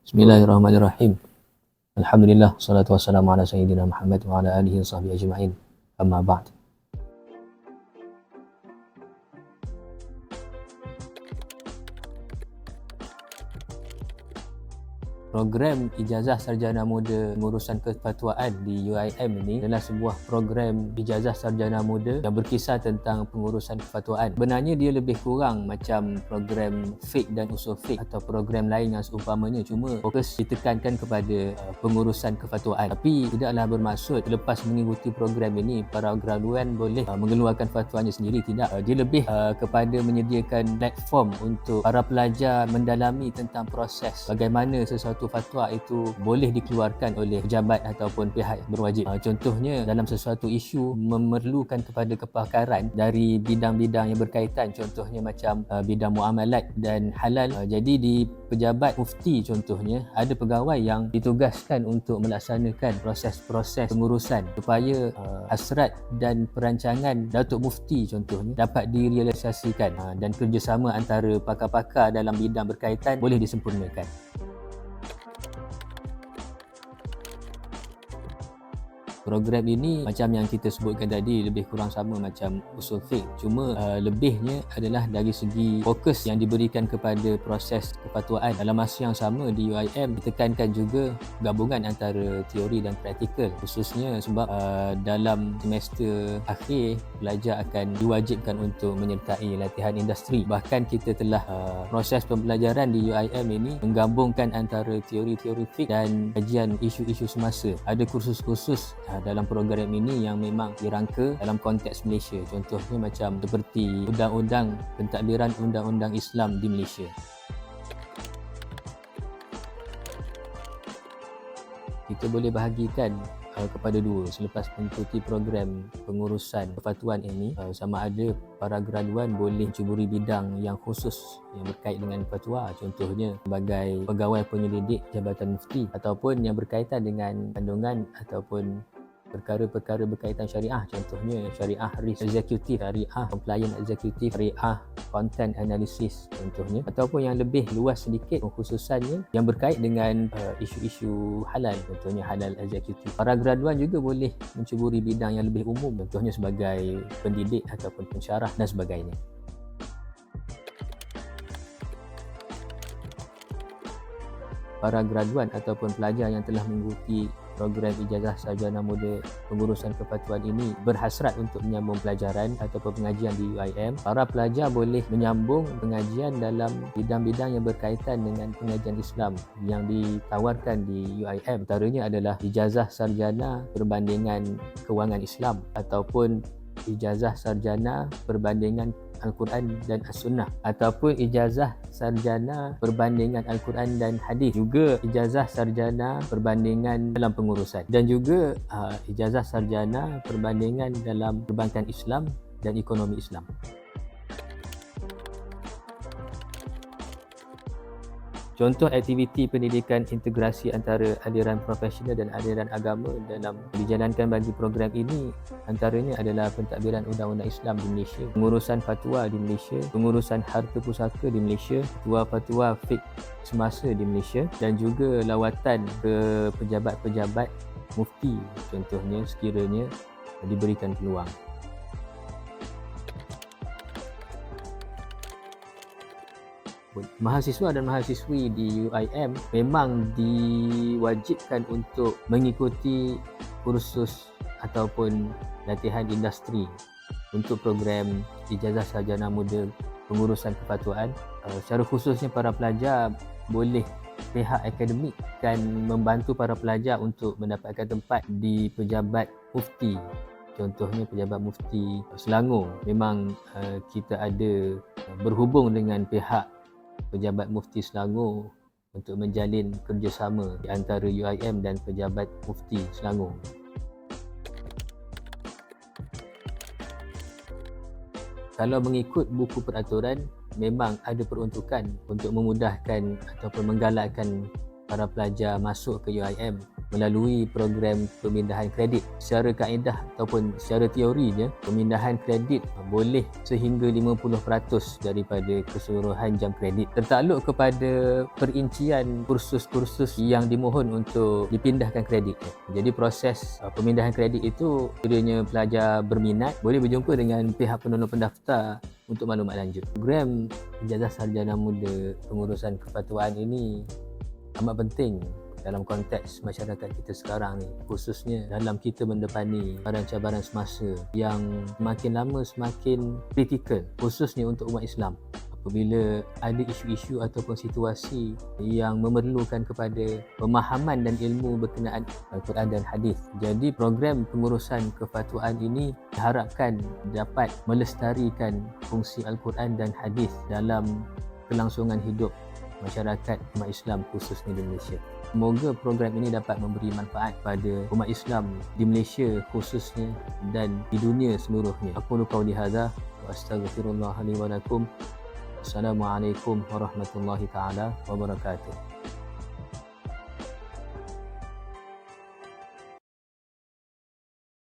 Bismillahirrahmanirrahim. Alhamdulillah, salatu wassalamu ala sayyidina Muhammad wa ala alihi wa sahbihi ajma'in. Amma ba'd. Program Ijazah Sarjana Muda Pengurusan Kefatwaan di UIM ini adalah sebuah program Ijazah Sarjana Muda yang berkisar tentang pengurusan kefatwaan. Sebenarnya dia lebih kurang macam program fiqh dan usul fiqh atau program lain yang seumpamanya, cuma fokus ditekankan kepada pengurusan kefatwaan. Tapi tidaklah bermaksud selepas mengikuti program ini para graduan boleh mengeluarkan fatwanya sendiri, tidak. Dia lebih kepada menyediakan platform untuk para pelajar mendalami tentang proses bagaimana sesuatu fatwa itu boleh dikeluarkan oleh pejabat ataupun pihak yang berwajib. Contohnya dalam sesuatu isu memerlukan kepada kepakaran dari bidang-bidang yang berkaitan, contohnya macam bidang muamalat dan halal. Jadi di pejabat mufti contohnya ada pegawai yang ditugaskan untuk melaksanakan proses-proses pengurusan supaya hasrat dan perancangan Datuk Mufti contohnya dapat direalisasikan dan kerjasama antara pakar-pakar dalam bidang berkaitan boleh disempurnakan. Program ini macam yang kita sebutkan tadi lebih kurang sama macam usul fiqh, cuma lebihnya adalah dari segi fokus yang diberikan kepada proses kepatuaan. Dalam masa yang sama di UIM ditekankan juga gabungan antara teori dan praktikal, khususnya sebab dalam semester akhir pelajar akan diwajibkan untuk menyertai latihan industri. Bahkan kita telah proses pembelajaran di UIM ini menggabungkan antara teori-teori fiqh dan kajian isu-isu semasa. Ada kursus-kursus dalam program ini yang memang dirangka dalam konteks Malaysia, contohnya macam seperti undang-undang pentadbiran undang-undang Islam di Malaysia. Kita boleh bahagikan kepada dua selepas mengikuti program pengurusan kepatuan ini. Sama ada para graduan boleh mencuburi bidang yang khusus yang berkait dengan fatwa, contohnya sebagai pegawai penyelidik Jabatan Mufti, ataupun yang berkaitan dengan kandungan ataupun perkara-perkara berkaitan syariah, contohnya syariah risk eksekutif, syariah compliance eksekutif, syariah content analysis contohnya, ataupun yang lebih luas sedikit khususannya yang berkait dengan isu-isu halal, contohnya halal eksekutif. Para graduan juga boleh mencuburi bidang yang lebih umum, contohnya sebagai pendidik ataupun pensyarah dan sebagainya. Para graduan ataupun pelajar yang telah mengikuti program Ijazah Sarjana Muda Pengurusan Kepatuan ini berhasrat untuk menyambung pelajaran ataupun pengajian di UIM. Para pelajar boleh menyambung pengajian dalam bidang-bidang yang berkaitan dengan pengajian Islam yang ditawarkan di UIM. Antaranya adalah Ijazah Sarjana Perbandingan Kewangan Islam ataupun Ijazah Sarjana Perbandingan Al-Quran dan As-Sunnah, ataupun Ijazah Sarjana Perbandingan Al-Quran dan Hadis, juga Ijazah Sarjana Perbandingan dalam Pengurusan, dan juga Ijazah Sarjana Perbandingan dalam Perbankan Islam dan Ekonomi Islam. Contoh aktiviti pendidikan integrasi antara aliran profesional dan aliran agama dalam dijalankan bagi program ini antaranya adalah pentadbiran undang-undang Islam di Malaysia, pengurusan fatwa di Malaysia, pengurusan harta pusaka di Malaysia, fatwa fiqh semasa di Malaysia, dan juga lawatan ke pejabat-pejabat mufti contohnya sekiranya diberikan peluang. Mahasiswa dan mahasiswi di UIM memang diwajibkan untuk mengikuti kursus ataupun latihan industri untuk program Ijazah Sarjana Muda Pengurusan Kefatwaan. Secara khususnya para pelajar boleh pihak akademik kan membantu para pelajar untuk mendapatkan tempat di pejabat mufti. Contohnya pejabat mufti Selangor, memang kita ada berhubung dengan pihak pejabat mufti Selangor untuk menjalin kerjasama di antara UIM dan pejabat mufti Selangor. Kalau mengikut buku peraturan, memang ada peruntukan untuk memudahkan ataupun menggalakkan para pelajar masuk ke UIM melalui program pemindahan kredit. Secara kaedah ataupun secara teorinya, pemindahan kredit boleh sehingga 50% daripada keseluruhan jam kredit. Tertakluk kepada perincian kursus-kursus yang dimohon untuk dipindahkan kredit. Jadi proses pemindahan kredit itu, kiranya pelajar berminat boleh berjumpa dengan pihak penolong pendaftar untuk maklumat lanjut. Program Ijazah Sarjana Muda Pengurusan Kepatuan ini amat penting dalam konteks masyarakat kita sekarang ni, khususnya dalam kita mendepani cabaran-cabaran semasa yang semakin lama semakin kritikal, khususnya untuk umat Islam apabila ada isu-isu ataupun situasi yang memerlukan kepada pemahaman dan ilmu berkenaan Al-Quran dan Hadis. Jadi program pengurusan kepatuan ini diharapkan dapat melestarikan fungsi Al-Quran dan Hadis dalam kelangsungan hidup masyarakat umat Islam khususnya di Malaysia. Semoga program ini dapat memberi manfaat pada umat Islam di Malaysia khususnya dan di dunia seluruhnya. Aku qauli hadza wa astaghfirullah li wa lakum. Assalamualaikum warahmatullahi taala wabarakatuh.